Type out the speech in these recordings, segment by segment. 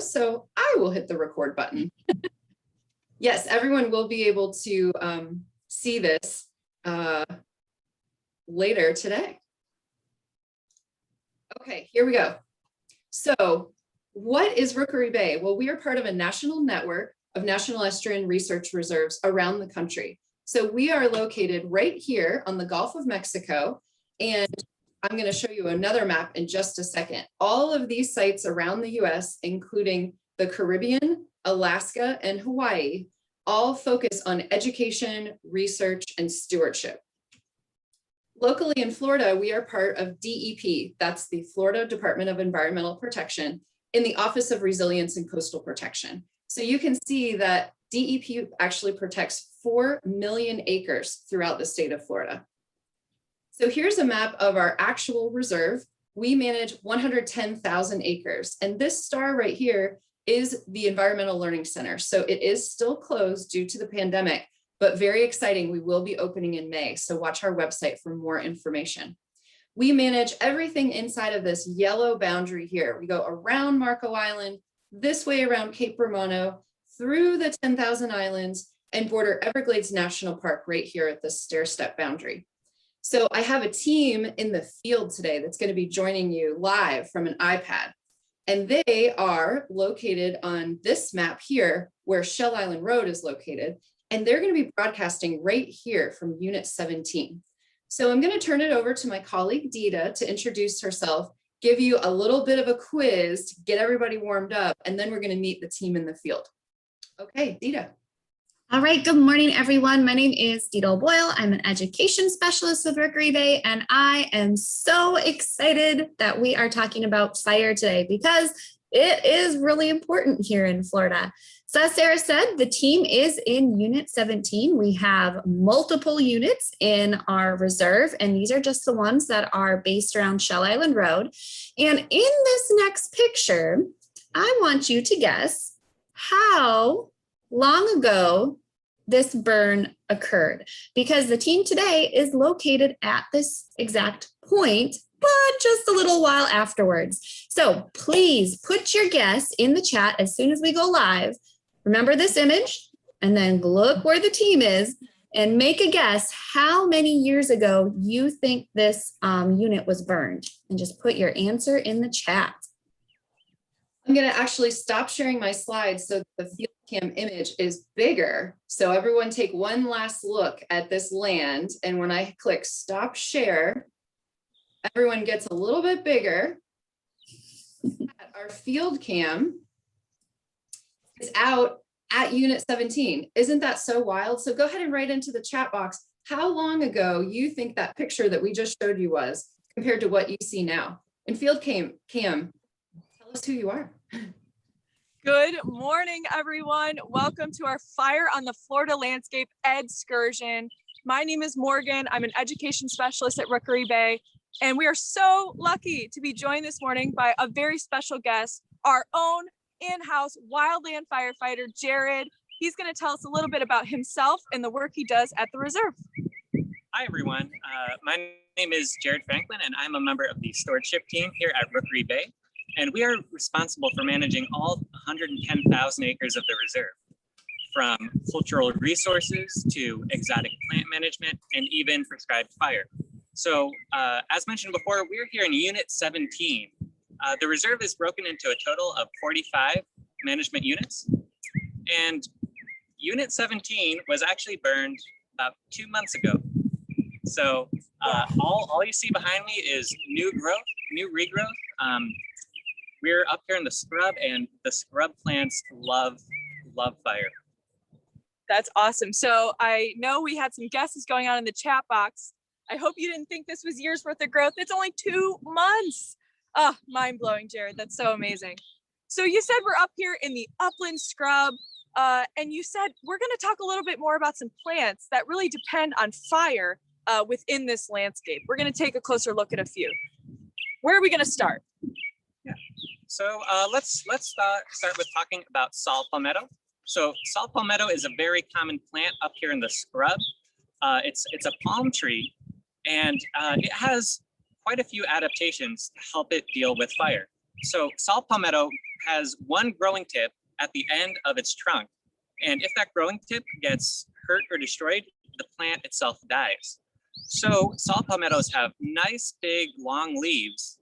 so I will hit the record button. Yes, everyone will be able to see this later today. Okay, here we go. So what is Rookery Bay? Well, we are part of a national network of national estuarine research reserves around the country. So we are located right here on the Gulf of Mexico, and I'm going to show you another map in just a second. All of these sites around the US, including the Caribbean, Alaska, and Hawaii, all focus on education, research, and stewardship. Locally in Florida, we are part of DEP, that's the Florida Department of Environmental Protection, in the Office of Resilience and Coastal Protection. So you can see that DEP actually protects 4 million acres throughout the state of Florida. So here's a map of our actual reserve. We manage 110,000 acres, and this star right here is the Environmental Learning Center. So it is still closed due to the pandemic, but very exciting. We will be opening in May, so watch our website for more information. We manage everything inside of this yellow boundary here. We go around Marco Island, this way around Cape Romano, through the 10,000 islands, and border Everglades National Park right here at the stair-step boundary. So I have a team in the field today that's going to be joining you live from an iPad. And they are located on this map here where Shell Island Road is located. And they're going to be broadcasting right here from Unit 17. So I'm going to turn it over to my colleague Dita to introduce herself, give you a little bit of a quiz to get everybody warmed up, and then we're going to meet the team in the field. Okay, Dita. All right, good morning, everyone. My name is Dita Boyle. I'm an education specialist with Rookery Bay, and I am so excited that we are talking about fire today because it is really important here in Florida. So as Sarah said, the team is in Unit 17. We have multiple units in our reserve, and these are just the ones that are based around Shell Island Road. And in this next picture, I want you to guess how long ago this burn occurred, because the team today is located at this exact point, but just a little while afterwards. So please put your guess in the chat as soon as we go live. Remember this image, and then look where the team is and make a guess how many years ago you think this unit was burned, and just put your answer in the chat. I'm going to actually stop sharing my slides so the field cam image is bigger. So everyone take one last look at this land. And when I click stop share, everyone gets a little bit bigger. Our field cam is out at Unit 17. Isn't that so wild? So go ahead and write into the chat box how long ago you think that picture that we just showed you was compared to what you see now. And field cam, tell us who you are. Good morning, everyone. Welcome to our Fire on the Florida Landscape EDscursion. My name is Morgan. I'm an education specialist at Rookery Bay, and we are so lucky to be joined this morning by a very special guest, our own in-house wildland firefighter, Jared. He's going to tell us a little bit about himself and the work he does at the reserve. Hi, everyone. My name is Jared Franklin, and I'm a member of the stewardship team here at Rookery Bay. And we are responsible for managing all 110,000 acres of the reserve, from cultural resources to exotic plant management and even prescribed fire. So as mentioned before, we're here in Unit 17. The reserve is broken into a total of 45 management units. And Unit 17 was actually burned about 2 months ago. So all you see behind me is new growth, new regrowth. We're up here in the scrub, and the scrub plants love fire. That's awesome. So I know we had some guesses going on in the chat box. I hope you didn't think this was years worth of growth. It's only 2 months. Oh, mind blowing, Jared. That's so amazing. So you said we're up here in the upland scrub, and you said we're going to talk a little bit more about some plants that really depend on fire within this landscape. We're going to take a closer look at a few. Where are we going to start? Yeah. So let's start with talking about saw palmetto. So saw palmetto is a very common plant up here in the scrub. It's a palm tree, and it has quite a few adaptations to help it deal with fire. So salt palmetto has one growing tip at the end of its trunk. And if that growing tip gets hurt or destroyed, the plant itself dies. So salt palmettos have nice, big, long leaves.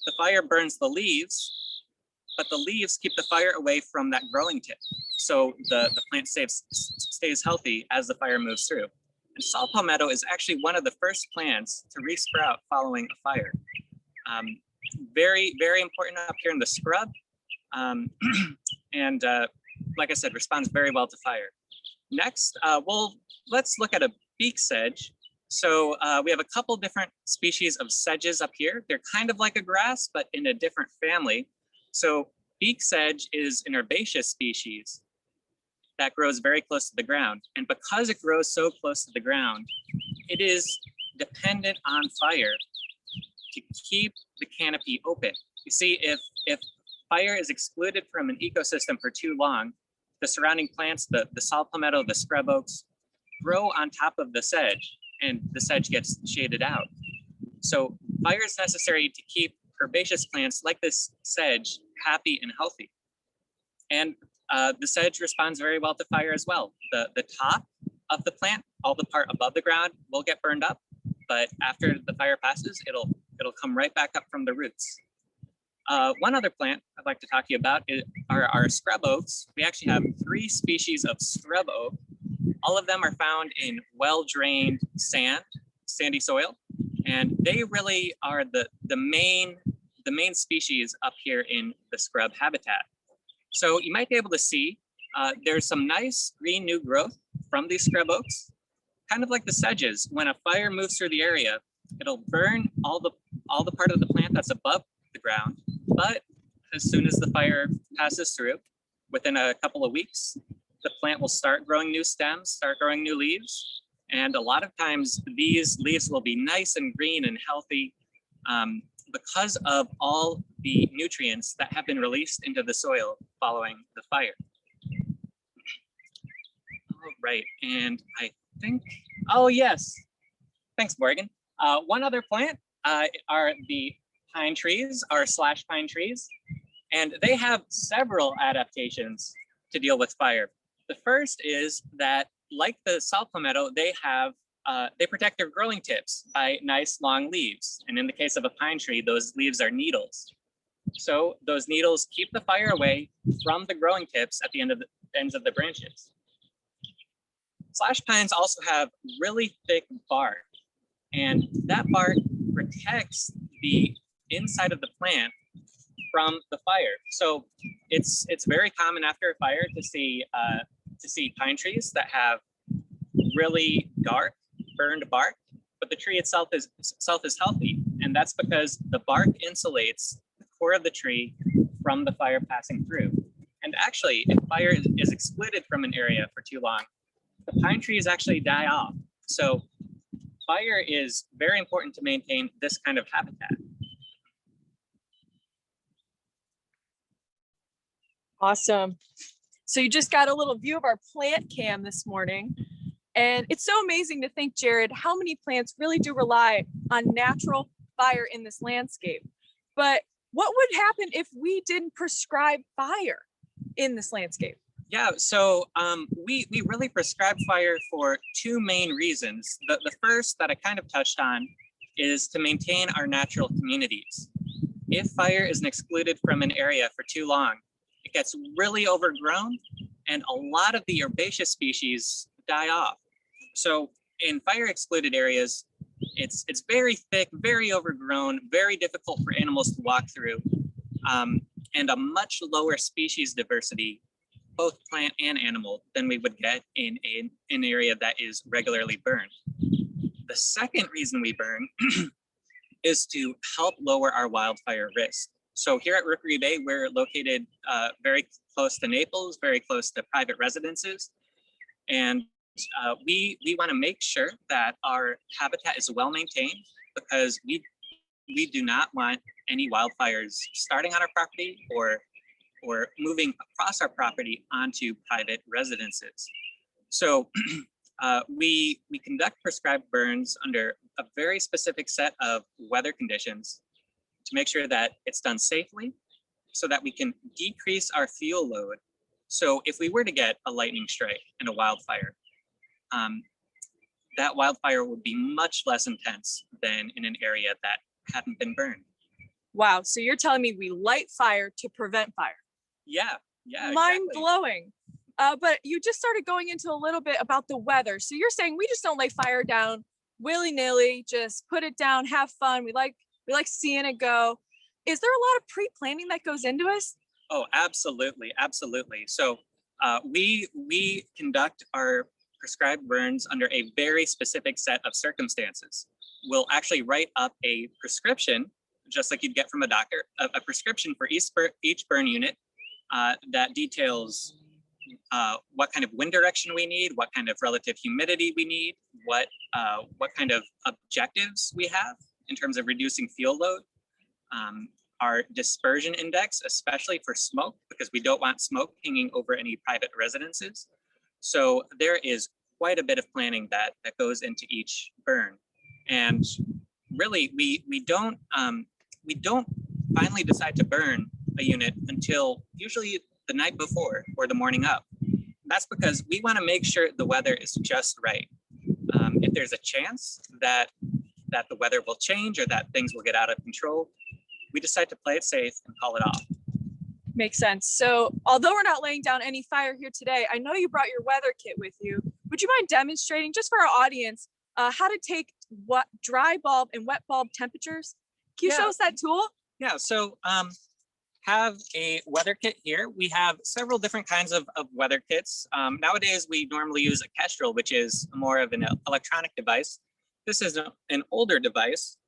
The fire burns the leaves, but the leaves keep the fire away from that growing tip. So the plant stays healthy as the fire moves through. And salt palmetto is actually one of the first plants to resprout following a fire. Very, very important up here in the scrub. And like I said, responds very well to fire. Next, let's look at a beak sedge. So we have a couple different species of sedges up here. They're kind of like a grass, but in a different family. So beak sedge is an herbaceous species that grows very close to the ground. And because it grows so close to the ground, it is dependent on fire to keep the canopy open. You see, if fire is excluded from an ecosystem for too long, the surrounding plants, the salt palmetto, the scrub oaks, grow on top of the sedge, and the sedge gets shaded out. So fire is necessary to keep herbaceous plants like this sedge happy and healthy. And the sedge responds very well to fire as well. The top of the plant, all the part above the ground, will get burned up, but after the fire passes, it'll come right back up from the roots. One other plant I'd like to talk to you about are our scrub oaks. We actually have 3 species of scrub oak. All of them are found in well-drained sandy soil, and they really are the main species up here in the scrub habitat. So you might be able to see there's some nice green new growth from these scrub oaks, kind of like the sedges. When a fire moves through the area, it'll burn all the part of the plant that's above the ground. But as soon as the fire passes through, within a couple of weeks, the plant will start growing new stems, start growing new leaves. And a lot of times these leaves will be nice and green and healthy because of all the nutrients that have been released into the soil following the fire. All right, and I think, oh yes, thanks Morgan. One other plant are the pine trees, or slash pine trees, and they have several adaptations to deal with fire. The first is that, like the salt palmetto, they protect their growing tips by nice long leaves. And in the case of a pine tree, those leaves are needles. So those needles keep the fire away from the growing tips at the ends of the branches. Slash pines also have really thick bark, and that bark protects the inside of the plant from the fire. So it's very common after a fire to see pine trees that have really dark burned bark, but the tree itself is healthy, and that's because the bark insulates the core of the tree from the fire passing through. And actually, if fire is excluded from an area for too long, the pine trees actually die off. So fire is very important to maintain this kind of habitat. Awesome. So you just got a little view of our plant cam this morning. And it's so amazing to think, Jared, how many plants really do rely on natural fire in this landscape. But what would happen if we didn't prescribe fire in this landscape? Yeah, so we really prescribe fire for 2 main reasons. The first that I kind of touched on is to maintain our natural communities. If fire is excluded from an area for too long, it gets really overgrown, and a lot of the herbaceous species die off. So in fire excluded areas, it's very thick, very overgrown, very difficult for animals to walk through, and a much lower species diversity, both plant and animal, than we would get in an area that is regularly burned. The second reason we burn is to help lower our wildfire risk. So here at Rookery Bay, we're located very close to Naples, very close to private residences. And we want to make sure that our habitat is well maintained, because we do not want any wildfires starting on our property or moving across our property onto private residences. So we conduct prescribed burns under a very specific set of weather conditions to make sure that it's done safely so that we can decrease our fuel load. So if we were to get a lightning strike and a wildfire, that wildfire would be much less intense than in an area that hadn't been burned. Wow. So you're telling me we light fire to prevent fire? Yeah, yeah, Mind exactly. blowing. But you just started going into a little bit about the weather. So you're saying we just don't lay fire down willy-nilly, just put it down, have fun. We like seeing it go. Is there a lot of pre-planning that goes into this? Oh, absolutely, absolutely. So we conduct our prescribed burns under a very specific set of circumstances. We'll actually write up a prescription, just like you'd get from a doctor, a prescription for each burn unit that details what kind of wind direction we need, what kind of relative humidity we need, what kind of objectives we have in terms of reducing fuel load, our dispersion index, especially for smoke, because we don't want smoke hanging over any private residences. So there is quite a bit of planning that goes into each burn, and really we don't finally decide to burn a unit until usually the night before or the morning up. That's because we want to make sure the weather is just right. If there's a chance that the weather will change or that things will get out of control, we decide to play it safe and call it off. Makes sense. So although we're not laying down any fire here today, I know you brought your weather kit with you. Would you mind demonstrating, just for our audience, how to take what dry bulb and wet bulb temperatures? Can you show us that tool? Yeah, so have a weather kit here. We have several different kinds of weather kits. Nowadays, we normally use a Kestrel, which is more of an electronic device. This is an older device.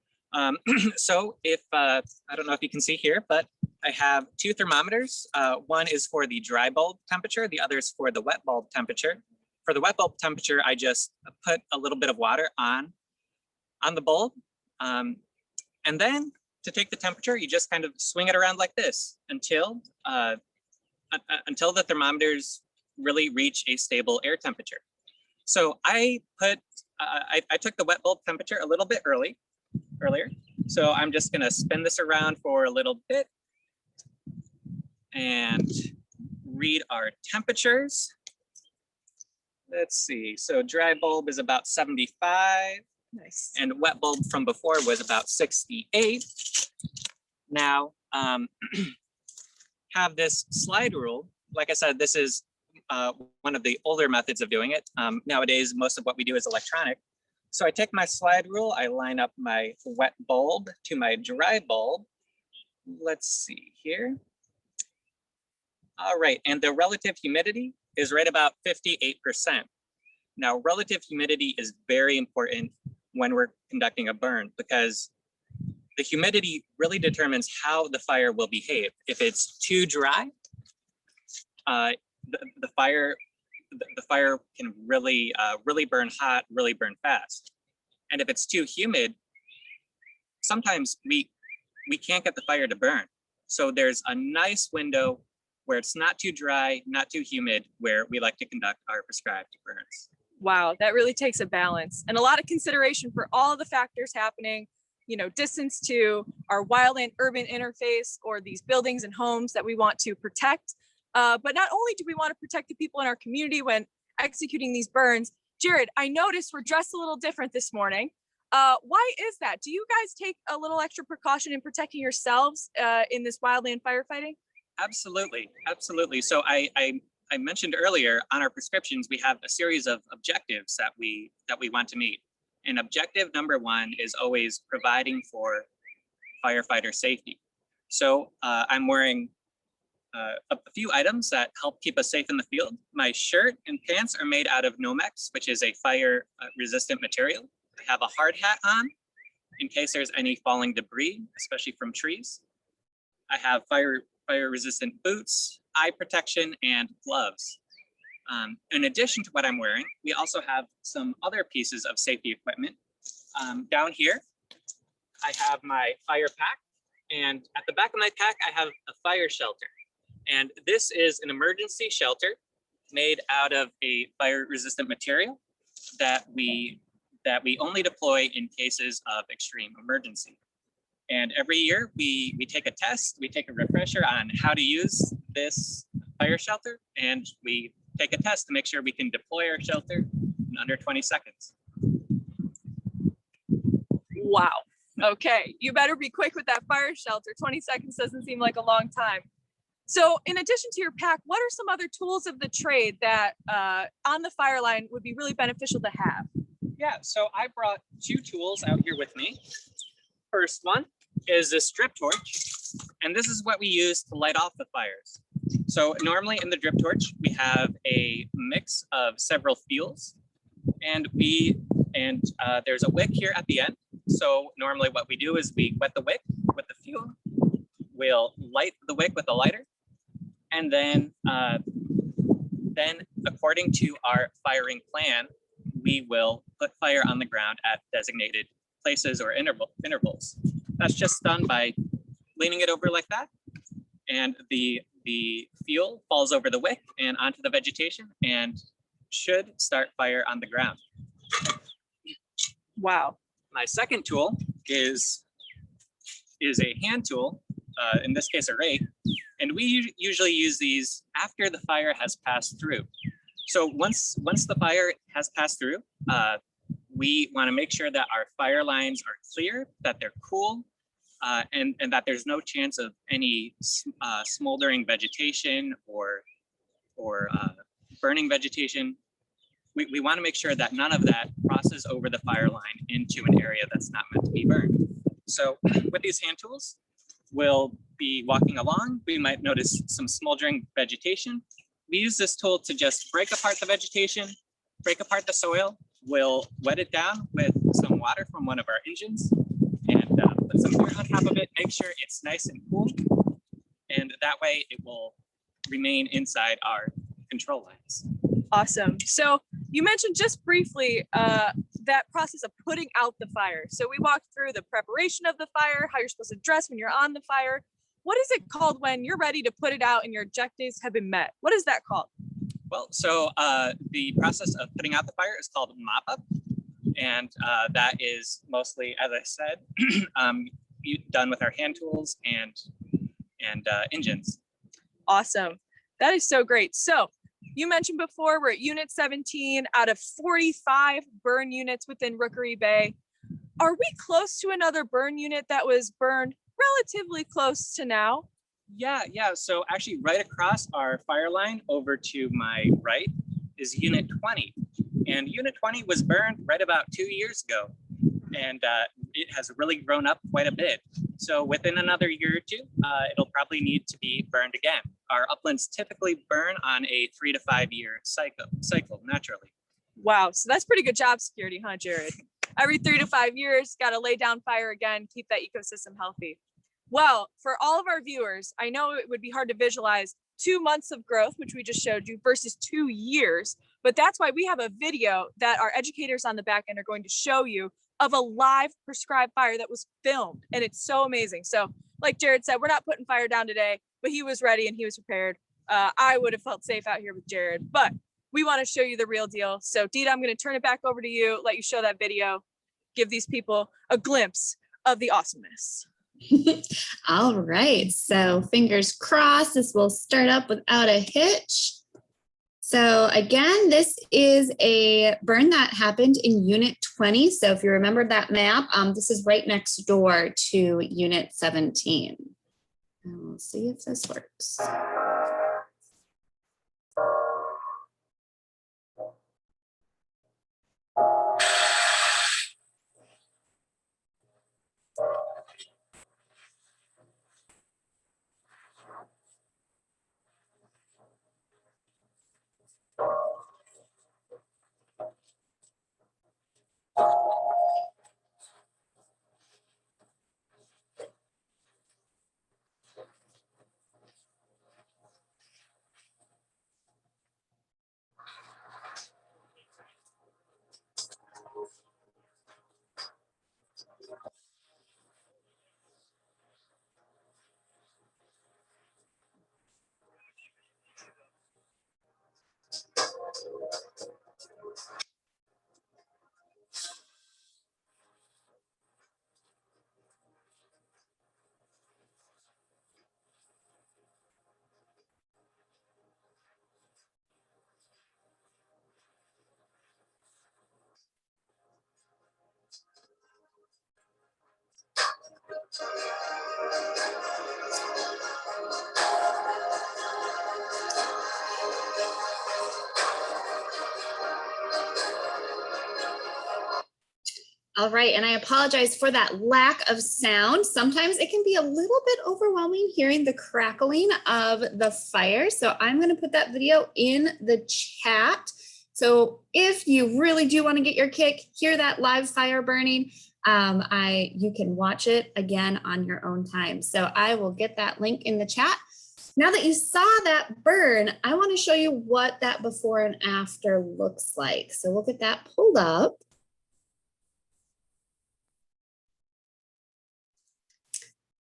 So if, I don't know if you can see here, but I have two thermometers. One is for the dry bulb temperature, the other is for the wet bulb temperature. For the wet bulb temperature, I just put a little bit of water on the bulb. And then to take the temperature, you just kind of swing it around like this until the thermometers really reach a stable air temperature. So I took the wet bulb temperature a little bit earlier. So I'm just gonna spin this around for a little bit and read our temperatures. Let's see, so dry bulb is about 75. Nice. And wet bulb from before was about 68. Now, have this slide rule. Like I said, this is one of the older methods of doing it. Nowadays, most of what we do is electronic. So I take my slide rule, I line up my wet bulb to my dry bulb. Let's see here. All right, and the relative humidity is right about 58%. Now, relative humidity is very important when we're conducting a burn, because the humidity really determines how the fire will behave. If it's too dry, the fire can really burn hot, really burn fast. And if it's too humid, sometimes we can't get the fire to burn. So there's a nice window where it's not too dry, not too humid, where we like to conduct our prescribed burns. Wow, that really takes a balance and a lot of consideration for all the factors happening, you know, distance to our wildland urban interface or these buildings and homes that we want to protect. But not only do we want to protect the people in our community when executing these burns, Jared, I noticed we're dressed a little different this morning. Why is that? Do you guys take a little extra precaution in protecting yourselves in this wildland firefighting? Absolutely, absolutely. So I mentioned earlier on our prescriptions, we have a series of objectives that we want to meet. And objective number one is always providing for firefighter safety. So I'm wearing a few items that help keep us safe in the field. My shirt and pants are made out of Nomex, which is a fire resistant material. I have a hard hat on in case there's any falling debris, especially from trees. I have fire resistant boots, eye protection, and gloves. In addition to what I'm wearing, we also have some other pieces of safety equipment. Down here, I have my fire pack, and at the back of my pack, I have a fire shelter. And this is an emergency shelter made out of a fire resistant material that we only deploy in cases of extreme emergency. And every year we take a test, we take a refresher on how to use this fire shelter, and we take a test to make sure we can deploy our shelter in under 20 seconds. Wow. Okay, you better be quick with that fire shelter. 20 seconds doesn't seem like a long time. So in addition to your pack, what are some other tools of the trade that on the fire line would be really beneficial to have? Yeah, so I brought 2 tools out here with me. First one is this drip torch, and this is what we use to light off the fires. So normally in the drip torch, we have a mix of several fuels, and there's a wick here at the end. So normally what we do is we wet the wick with the fuel. We'll light the wick with a lighter, and then according to our firing plan, we will put fire on the ground at designated places or intervals. That's just done by leaning it over like that, and the fuel falls over the wick and onto the vegetation and should start fire on the ground. Wow. My second tool is a hand tool, in this case a rake, and we usually use these after the fire has passed through. So once the fire has passed through, we want to make sure that our fire lines are clear, that they're cool, and that there's no chance of any smoldering vegetation or burning vegetation. We want to make sure that none of that crosses over the fire line into an area that's not meant to be burned. So with these hand tools, we'll be walking along. We might notice some smoldering vegetation. We use this tool to just break apart the vegetation, break apart the soil. We'll wet it down with some water from one of our engines and put some dirt on top of it, make sure it's nice and cool. And that way it will remain inside our control lines. Awesome. So you mentioned just briefly that process of putting out the fire. So we walked through the preparation of the fire, how you're supposed to dress when you're on the fire. What is it called when you're ready to put it out and your objectives have been met? What is that called? Well, so the process of putting out the fire is called mop up. And that is mostly, as I said, done with our hand tools and engines. Awesome. That is so great. So you mentioned before we're at unit 17 out of 45 burn units within Rookery Bay. Are we close to another burn unit that was burned relatively close to now? Yeah. So actually right across our fire line over to my right is unit 20. And unit 20 was burned right about 2 years ago. And it has really grown up quite a bit. So within another year or two, it'll probably need to be burned again. Our uplands typically burn on a 3 to 5 year cycle naturally. Wow, so that's pretty good job security, huh, Jared? Every 3 to 5 years, got to lay down fire again, keep that ecosystem healthy. Well, for all of our viewers, I know it would be hard to visualize 2 months of growth, which we just showed you, versus 2 years. But that's why we have a video that our educators on the back end are going to show you of a live prescribed fire that was filmed. And it's so amazing. So like Jared said, we're not putting fire down today, but he was ready and he was prepared. I would have felt safe out here with Jared, but we want to show you the real deal. So Dita, I'm going to turn it back over to you, let you show that video, give these people a glimpse of the awesomeness. All right, so fingers crossed this will start up without a hitch. So again, this is a burn that happened in Unit 20. So if you remember that map, this is right next door to Unit 17. And we'll see if this works. All right, and I apologize for that lack of sound. Sometimes it can be a little bit overwhelming hearing the crackling of the fire. So I'm going to put that video in the chat. So if you really do want to get your kick, hear that live fire burning, you can watch it again on your own time. So I will get that link in the chat. Now that you saw that burn, I want to show you what that before and after looks like. So we'll get that pulled up.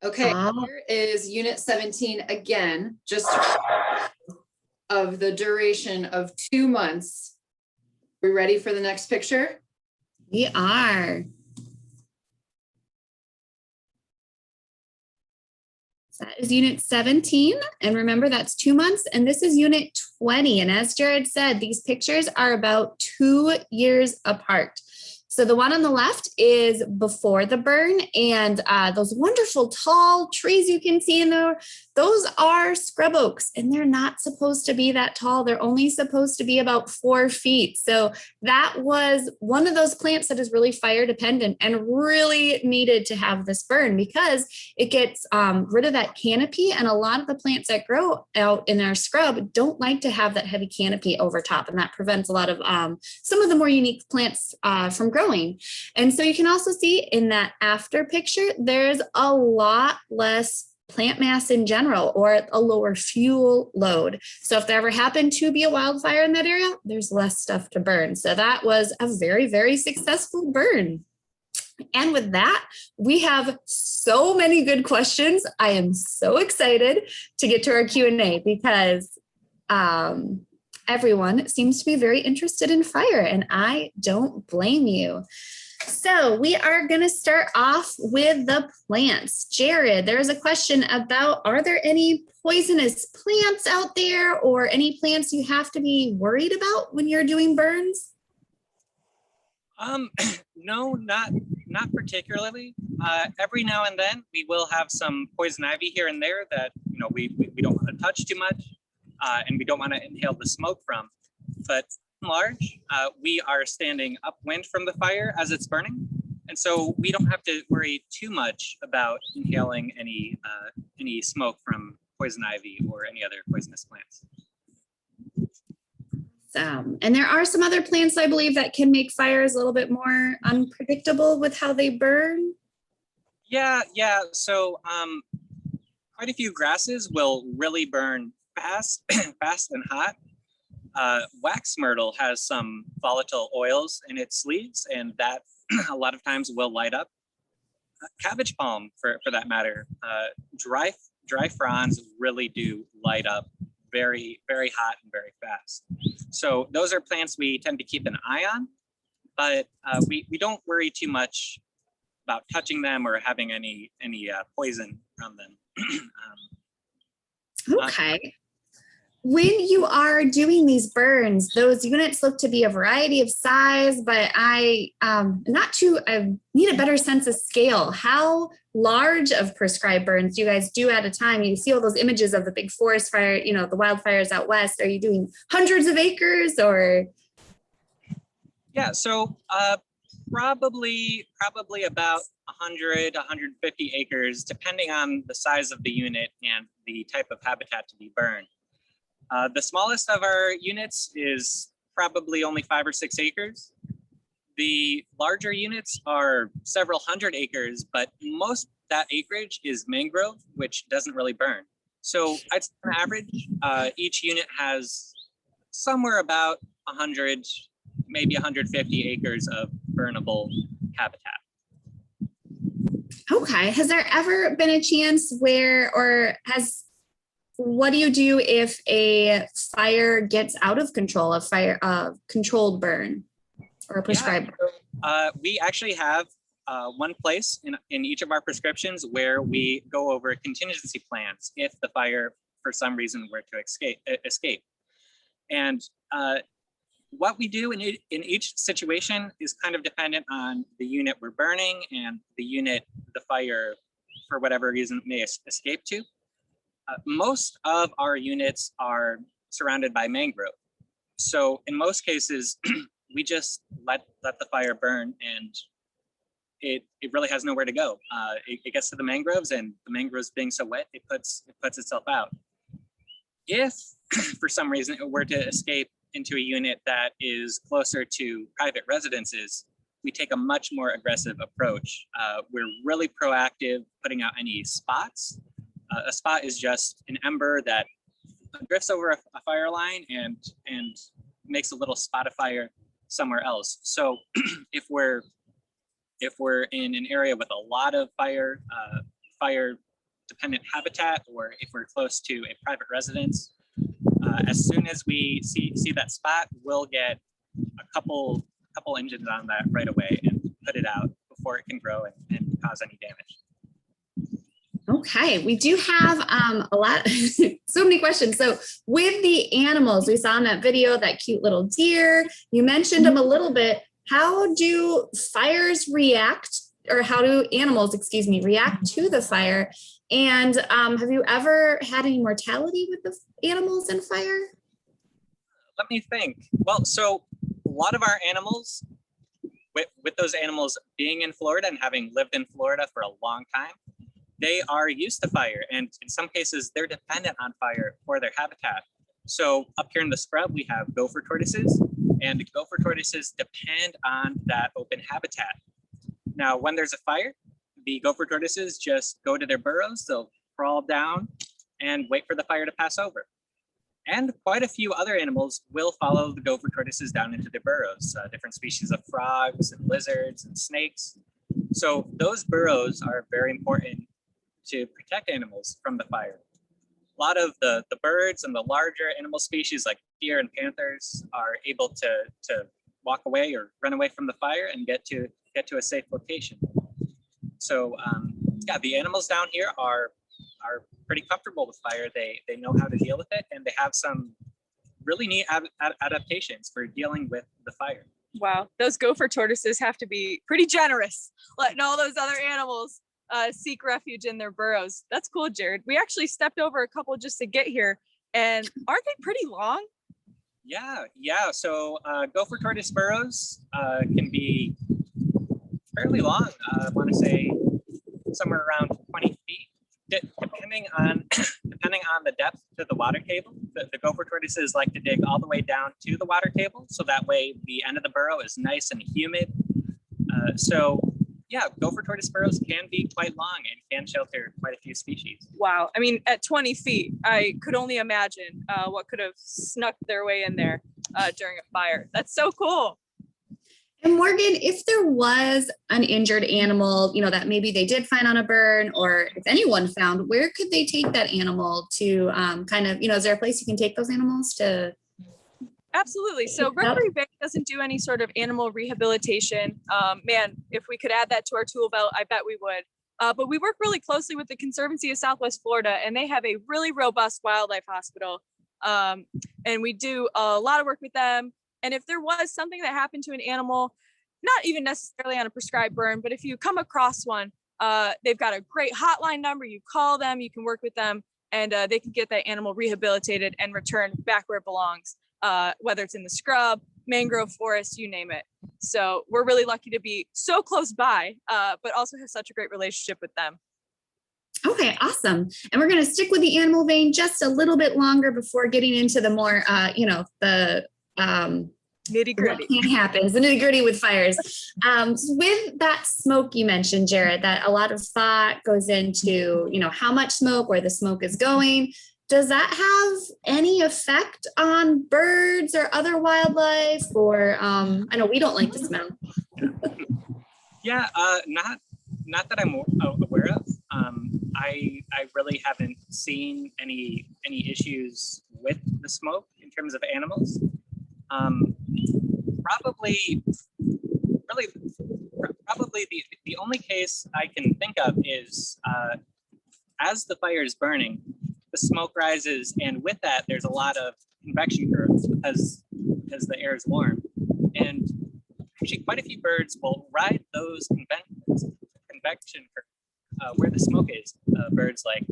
Okay, here is unit 17 again, just of the duration of 2 months. We ready for the next picture? We are. That is unit 17. And remember, that's 2 months. And this is unit 20. And as Jared said, these pictures are about 2 years apart. So the one on the left is before the burn, and those wonderful tall trees you can see in there, those are scrub oaks, and they're not supposed to be that tall. They're only supposed to be about 4 feet. So that was one of those plants that is really fire dependent and really needed to have this burn because it gets rid of that canopy. And a lot of the plants that grow out in our scrub don't like to have that heavy canopy over top, and that prevents a lot of some of the more unique plants from growing. And so you can also see in that after picture, there's a lot less plant mass in general, or a lower fuel load. So if there ever happened to be a wildfire in that area, there's less stuff to burn. So that was a very, very successful burn. And with that, we have so many good questions. I am so excited to get to our Q&A because everyone seems to be very interested in fire, and I don't blame you. So we are going to start off with the plants. Jared, there is a question about, are there any poisonous plants out there or any plants you have to be worried about when you're doing burns? No, not particularly. Every now and then we will have some poison ivy here and there that we don't want to touch too much, and we don't want to inhale the smoke from. But large, we are standing upwind from the fire as it's burning, and so we don't have to worry too much about inhaling any smoke from poison ivy or any other poisonous plants. And there are some other plants, I believe, that can make fires a little bit more unpredictable with how they burn. Yeah. So quite a few grasses will really burn fast and hot. Wax myrtle has some volatile oils in its leaves, and that a lot of times will light up. Cabbage palm, for that matter, dry fronds really do light up very, very hot and very fast. So those are plants we tend to keep an eye on, but we don't worry too much about touching them or having any poison from them. Okay. When you are doing these burns, those units look to be a variety of size, but I need a better sense of scale. How large of prescribed burns do you guys do at a time? You see all those images of the big forest fire, the wildfires out west. Are you doing hundreds of acres or? Yeah, so probably about 100, 150 acres, depending on the size of the unit and the type of habitat to be burned. The smallest of our units is probably only 5 or 6 acres. The larger units are several hundred acres, but most of that acreage is mangrove, which doesn't really burn. So I'd say on average, each unit has somewhere about 100, maybe 150 acres of burnable habitat. Okay. Has there ever been a chance what do you do if a fire gets out of control, a controlled burn or a prescribed burn? We actually have one place in each of our prescriptions where we go over contingency plans if the fire for some reason were to escape. And what we do in each situation is kind of dependent on the unit we're burning and the unit the fire for whatever reason, may escape to. Most of our units are surrounded by mangrove. So in most cases, we just let the fire burn, and it really has nowhere to go. It gets to the mangroves, and the mangroves being so wet, it puts itself out. If for some reason it were to escape into a unit that is closer to private residences, we take a much more aggressive approach. We're really proactive, putting out any spots. A spot is just an ember that drifts over a fire line and makes a little spot of fire somewhere else. So if we're in an area with a lot of fire dependent habitat, or if we're close to a private residence, as soon as we see that spot, we'll get a couple engines on that right away and put it out before it can grow and cause any damage. Okay, we do have a lot, so many questions. So with the animals, we saw in that video, that cute little deer, you mentioned them a little bit. How do fires react, or how do animals, excuse me, react to the fire? And have you ever had any mortality with the animals in fire? Let me think. Well, so a lot of our animals, with those animals being in Florida and having lived in Florida for a long time, they are used to fire, and in some cases they're dependent on fire for their habitat. So up here in the scrub, we have gopher tortoises, and gopher tortoises depend on that open habitat. Now, when there's a fire, the gopher tortoises just go to their burrows, they'll crawl down and wait for the fire to pass over. And quite a few other animals will follow the gopher tortoises down into their burrows, different species of frogs and lizards and snakes. So those burrows are very important to protect animals from the fire. A lot of the birds and the larger animal species like deer and panthers are able to walk away or run away from the fire and get to a safe location. So yeah, the animals down here are pretty comfortable with fire. They know how to deal with it, and they have some really neat adaptations for dealing with the fire. Wow, those gopher tortoises have to be pretty generous, letting all those other animals seek refuge in their burrows. That's cool, Jared. We actually stepped over a couple just to get here, and aren't they pretty long? Yeah. So gopher tortoise burrows can be fairly long. I want to say somewhere around 20 feet, depending on the depth to the water table. The gopher tortoises like to dig all the way down to the water table, so that way the end of the burrow is nice and humid. So yeah, gopher tortoise burrows can be quite long and can shelter quite a few species. Wow. I mean, at 20 feet, I could only imagine what could have snuck their way in there during a fire. That's so cool. And Morgan, if there was an injured animal, that maybe they did find on a burn, or if anyone found, where could they take that animal to is there a place you can take those animals to? Absolutely. So Rookery Bay doesn't do any sort of animal rehabilitation. Man, if we could add that to our tool belt, I bet we would. But we work really closely with the Conservancy of Southwest Florida, and they have a really robust wildlife hospital. And we do a lot of work with them. And if there was something that happened to an animal, not even necessarily on a prescribed burn, but if you come across one, they've got a great hotline number. You call them, you can work with them, and they can get that animal rehabilitated and returned back where it belongs. Whether it's in the scrub, mangrove forest, you name it. So we're really lucky to be so close by, but also have such a great relationship with them. Okay, awesome. And we're going to stick with the animal vein just a little bit longer before getting into the more, the nitty gritty. What happens, the nitty gritty with fires. With that smoke you mentioned, Jared, that a lot of thought goes into, how much smoke, where the smoke is going. Does that have any effect on birds or other wildlife? Or I know we don't like the smell. Yeah, not that I'm aware of. I really haven't seen any issues with the smoke in terms of animals. Probably the only case I can think of is as the fire is burning, the smoke rises, and with that, there's a lot of convection currents because the air is warm. And actually, quite a few birds will ride those convection where the smoke is. Birds like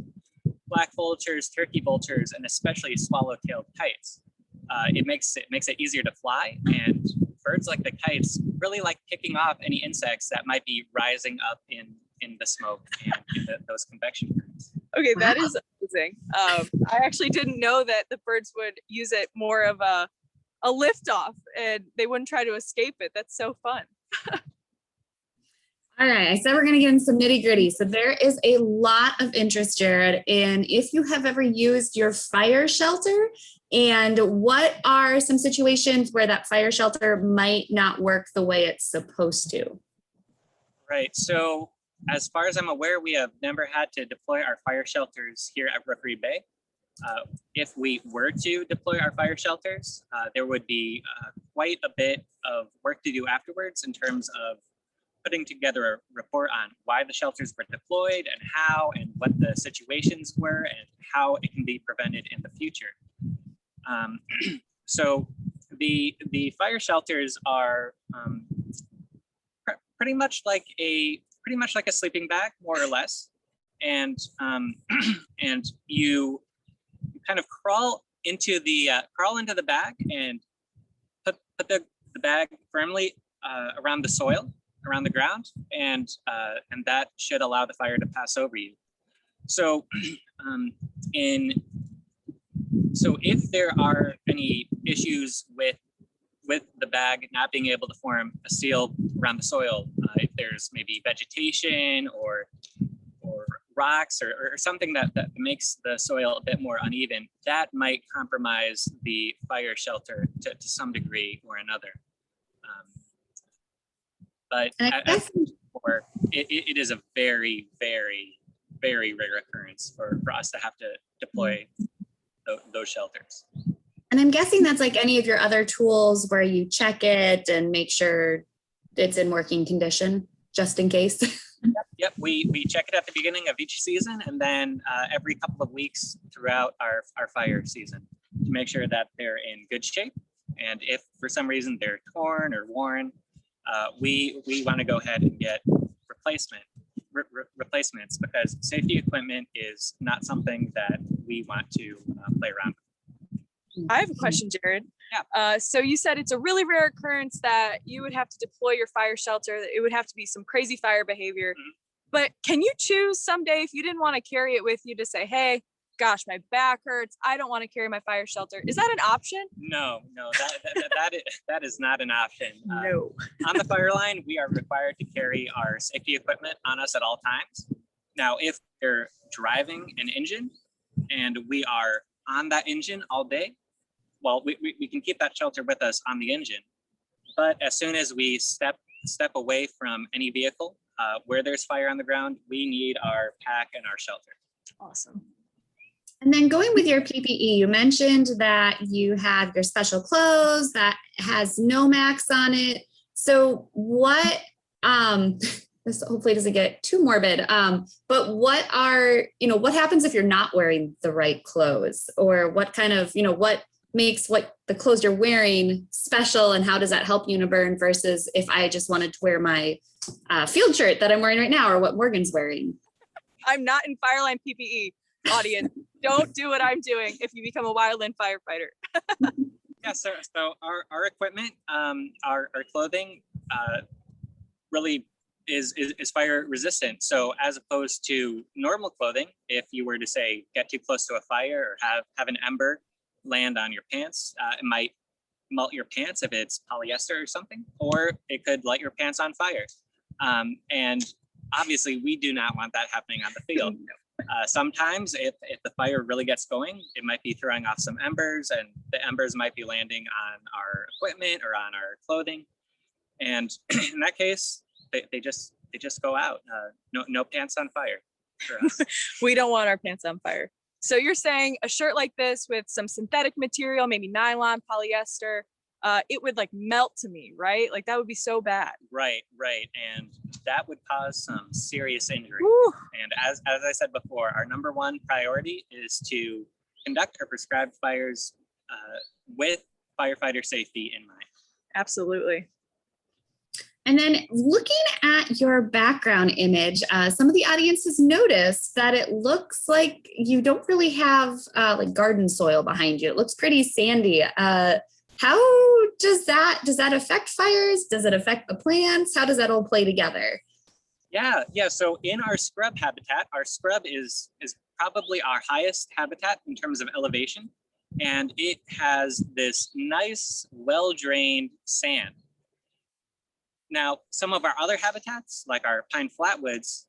black vultures, turkey vultures, and especially swallow-tailed kites. It makes it easier to fly, and birds like the kites really like picking off any insects that might be rising up in the smoke and in those convection currents. Okay, that is amazing. I actually didn't know that the birds would use it more of a lift off and they wouldn't try to escape it. That's so fun. All right, I said we're going to get into some nitty gritty. So there is a lot of interest, Jared, in if you have ever used your fire shelter and what are some situations where that fire shelter might not work the way it's supposed to. Right, so as far as I'm aware, we have never had to deploy our fire shelters here at Rookery Bay. If we were to deploy our fire shelters, there would be quite a bit of work to do afterwards in terms of putting together a report on why the shelters were deployed and how and what the situations were and how it can be prevented in the future. So the fire shelters are pretty much like a sleeping bag, more or less, and and you kind of crawl into the bag and put the bag firmly around the soil, around the ground, and that should allow the fire to pass over you. So if there are any issues with the bag not being able to form a seal around the soil, if there's maybe vegetation or rocks or something that makes the soil a bit more uneven, that might compromise the fire shelter to some degree or another. But as before, it is a very, very, very rare occurrence for us to have to deploy those shelters. And I'm guessing that's like any of your other tools where you check it and make sure it's in working condition, just in case. Yep. We check it at the beginning of each season and then every couple of weeks throughout our fire season to make sure that they're in good shape. And if for some reason they're torn or worn, we want to go ahead and get replacements because safety equipment is not something that we want to play around with. I have a question, Jared. Yeah. So you said it's a really rare occurrence that you would have to deploy your fire shelter. That it would have to be some crazy fire behavior. Mm-hmm. But can you choose someday if you didn't want to carry it with you to say, hey, gosh, my back hurts. I don't want to carry my fire shelter. Is that an option? No, that is not an option. No. On the fire line, we are required to carry our safety equipment on us at all times. Now, if you're driving an engine and we are on that engine all day, well, we can keep that shelter with us on the engine. But as soon as we step away from any vehicle where there's fire on the ground, we need our pack and our shelter. Awesome. And then going with your PPE, you mentioned that you have your special clothes that has Nomax on it. So what, this hopefully doesn't get too morbid, but what happens if you're not wearing the right clothes, or what kind of, what makes what the clothes you're wearing special, and how does that help you in a burn versus if I just wanted to wear my field shirt that I'm wearing right now, or what Morgan's wearing? I'm not in Fireline PPE, audience. Don't do what I'm doing if you become a wildland firefighter. Yeah, so our equipment, our clothing really is fire resistant. So as opposed to normal clothing, if you were to say get too close to a fire or have an ember land on your pants, it might melt your pants if it's polyester or something, or it could light your pants on fire. And obviously we do not want that happening on the field. Sometimes if the fire really gets going, it might be throwing off some embers, and the embers might be landing on our equipment or on our clothing. And in that case, they just go out. No pants on fire for us. We don't want our pants on fire. So you're saying a shirt like this with some synthetic material, maybe nylon, polyester, it would like melt to me, right? Like that would be so bad. Right. And that would cause some serious injury. Woo. And as I said before, our number one priority is to conduct our prescribed fires with firefighter safety in mind. Absolutely. And then looking at your background image, some of the audience has noticed that it looks like you don't really have like garden soil behind you. It looks pretty sandy. How does that affect fires? Does it affect the plants? How does that all play together? Yeah. So in our scrub habitat, our scrub is probably our highest habitat in terms of elevation. And it has this nice, well-drained sand. Now, some of our other habitats, like our pine flatwoods,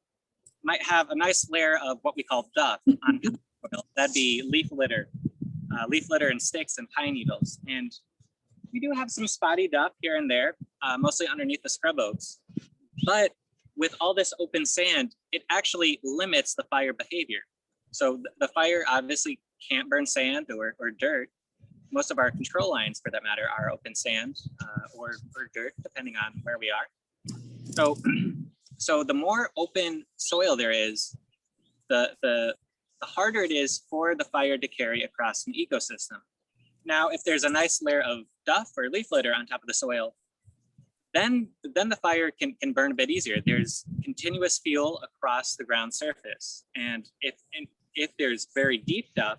might have a nice layer of what we call duff on top of the soil. That'd be leaf litter and sticks and pine needles. And we do have some spotty duff here and there, mostly underneath the scrub oaks. But with all this open sand, it actually limits the fire behavior. So the fire obviously can't burn sand or dirt. Most of our control lines, for that matter, are open sand or dirt, depending on where we are. So the more open soil there is, the harder it is for the fire to carry across an ecosystem. Now, if there's a nice layer of duff or leaf litter on top of the soil, then the fire can burn a bit easier. There's continuous fuel across the ground surface, and if there's very deep duff,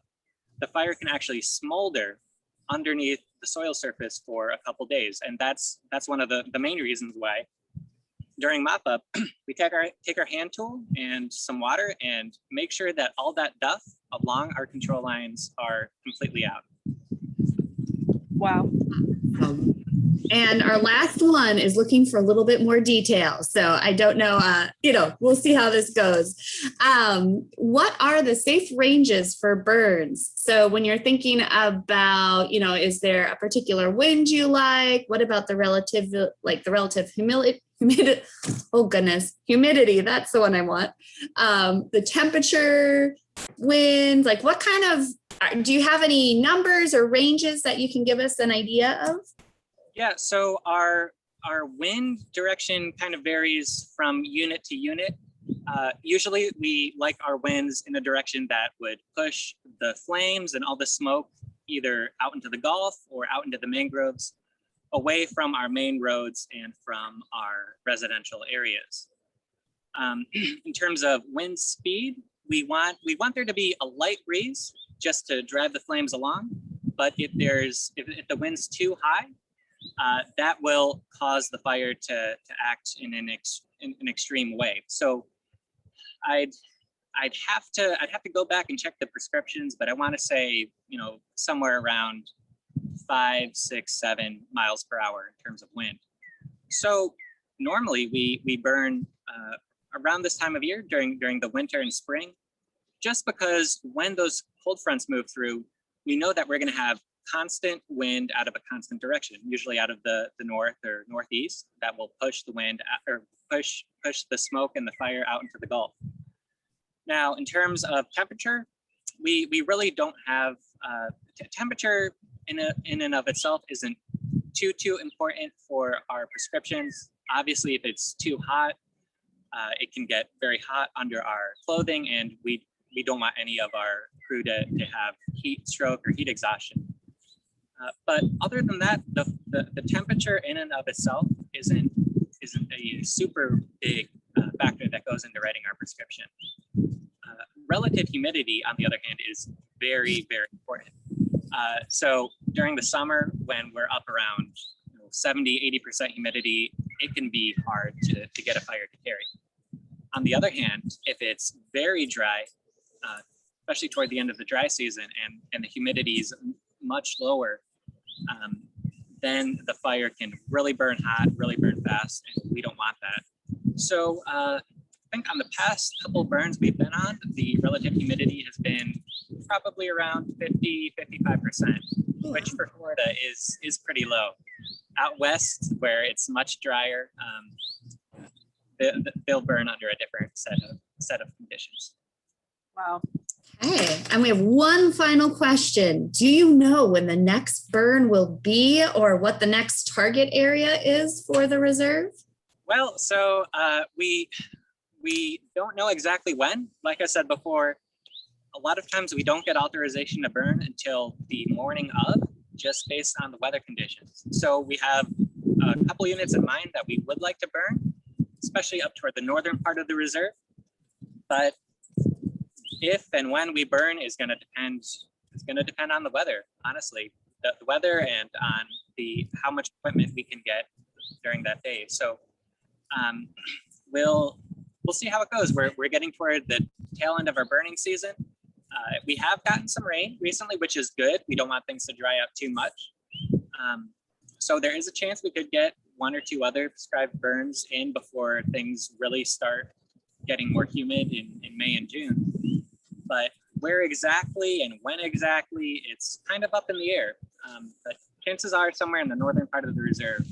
the fire can actually smolder underneath the soil surface for a couple days. And that's one of the main reasons why during mop up, we take our hand tool and some water and make sure that all that duff along our control lines are completely out. Wow. And our last one is looking for a little bit more detail. So I don't know, we'll see how this goes. What are the safe ranges for burns? So when you're thinking about, is there a particular wind you like? What about the relative humidity? Humidity, that's the one I want. The temperature, winds, like what kind of, do you have any numbers or ranges that you can give us an idea of? Yeah, so our wind direction kind of varies from unit to unit. Usually we like our winds in a direction that would push the flames and all the smoke either out into the Gulf or out into the mangroves, away from our main roads and from our residential areas. In terms of wind speed, we want there to be a light breeze just to drive the flames along. But if the wind's too high, that will cause the fire to act in an extreme way. So I'd have to go back and check the prescriptions, but I want to say, somewhere around 5, 6, 7 miles per hour in terms of wind. So normally we burn around this time of year during the winter and spring, just because when those cold fronts move through, we know that we're going to have constant wind out of a constant direction, usually out of the north or northeast, that will push the wind or push the smoke and the fire out into the Gulf. Now, in terms of temperature, we really don't have temperature in and of itself isn't too important for our prescriptions. Obviously, if it's too hot, it can get very hot under our clothing, and we don't want any of our crew to have heat stroke or heat exhaustion. But other than that, the temperature in and of itself isn't a super big factor that goes into writing our prescription. Relative humidity, on the other hand, is very, very important. So during the summer, when we're up around 70, 80% humidity, it can be hard to get a fire to carry. On the other hand, if it's very dry, especially toward the end of the dry season and the humidity is much lower, then the fire can really burn hot, really burn fast, and we don't want that. So I think on the past couple burns we've been on, the relative humidity has been probably around 50, 55%, which for Florida is pretty low. Out west, where it's much drier, they'll burn under a different set of conditions. Wow. Okay, and we have one final question. Do you know when the next burn will be, or what the next target area is for the reserve? Well, so we don't know exactly when. Like I said before, a lot of times we don't get authorization to burn until the morning of, just based on the weather conditions. So we have a couple units in mind that we would like to burn, especially up toward the northern part of the reserve. But if and when we burn is going to depend. It's going to depend on the weather, honestly, the weather and on how much equipment we can get during that day. So we'll see how it goes. We're getting toward the tail end of our burning season. We have gotten some rain recently, which is good. We don't want things to dry up too much. So there is a chance we could get 1 or 2 other prescribed burns in before things really start getting more humid in May and June. But where exactly and when exactly, it's kind of up in the air. But chances are somewhere in the northern part of the reserve.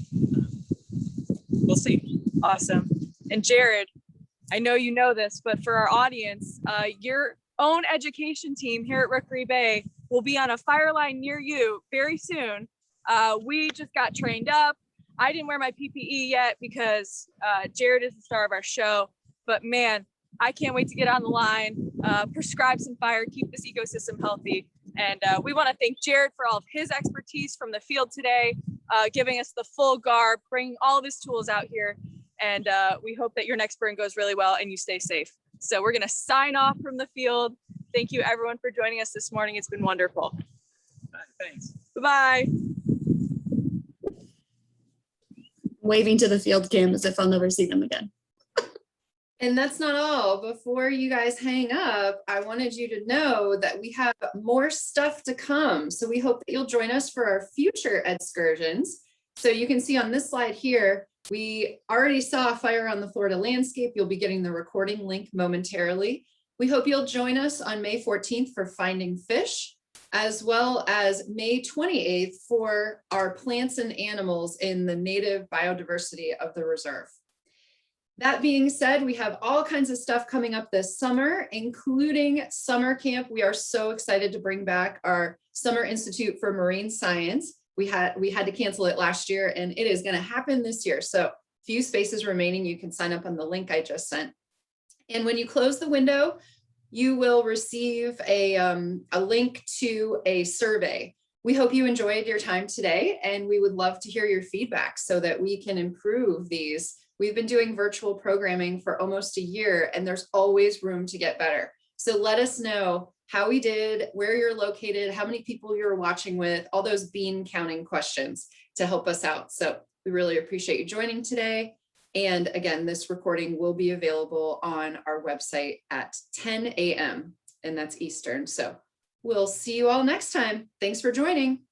We'll see. Awesome. And Jared, I know you know this, but for our audience, your own education team here at Rookery Bay will be on a fire line near you very soon. We just got trained up. I didn't wear my PPE yet because Jared is the star of our show, but man, I can't wait to get on the line, prescribe some fire, keep this ecosystem healthy. And we want to thank Jared for all of his expertise from the field today, giving us the full garb, bringing all of his tools out here. And we hope that your next burn goes really well and you stay safe. So we're going to sign off from the field. Thank you everyone for joining us this morning. It's been wonderful. Thanks. Bye-bye. Waving to the field cam as if I'll never see them again. And that's not all. Before you guys hang up, I wanted you to know that we have more stuff to come. So we hope that you'll join us for our future excursions. So you can see on this slide here, we already saw a fire on the Florida landscape. You'll be getting the recording link momentarily. We hope you'll join us on May 14th for Finding Fish, as well as May 28th for our plants and animals in the native biodiversity of the reserve. That being said, we have all kinds of stuff coming up this summer, including summer camp. We are so excited to bring back our Summer Institute for Marine Science. We had to cancel it last year and it is going to happen this year. So few spaces remaining. You can sign up on the link I just sent. And when you close the window, you will receive a link to a survey. We hope you enjoyed your time today and we would love to hear your feedback so that we can improve these. We've been doing virtual programming for almost a year and there's always room to get better. So let us know how we did, where you're located, how many people you're watching with, all those bean counting questions to help us out. So we really appreciate you joining today. And again, this recording will be available on our website at 10 a.m. and that's Eastern. So we'll see you all next time. Thanks for joining.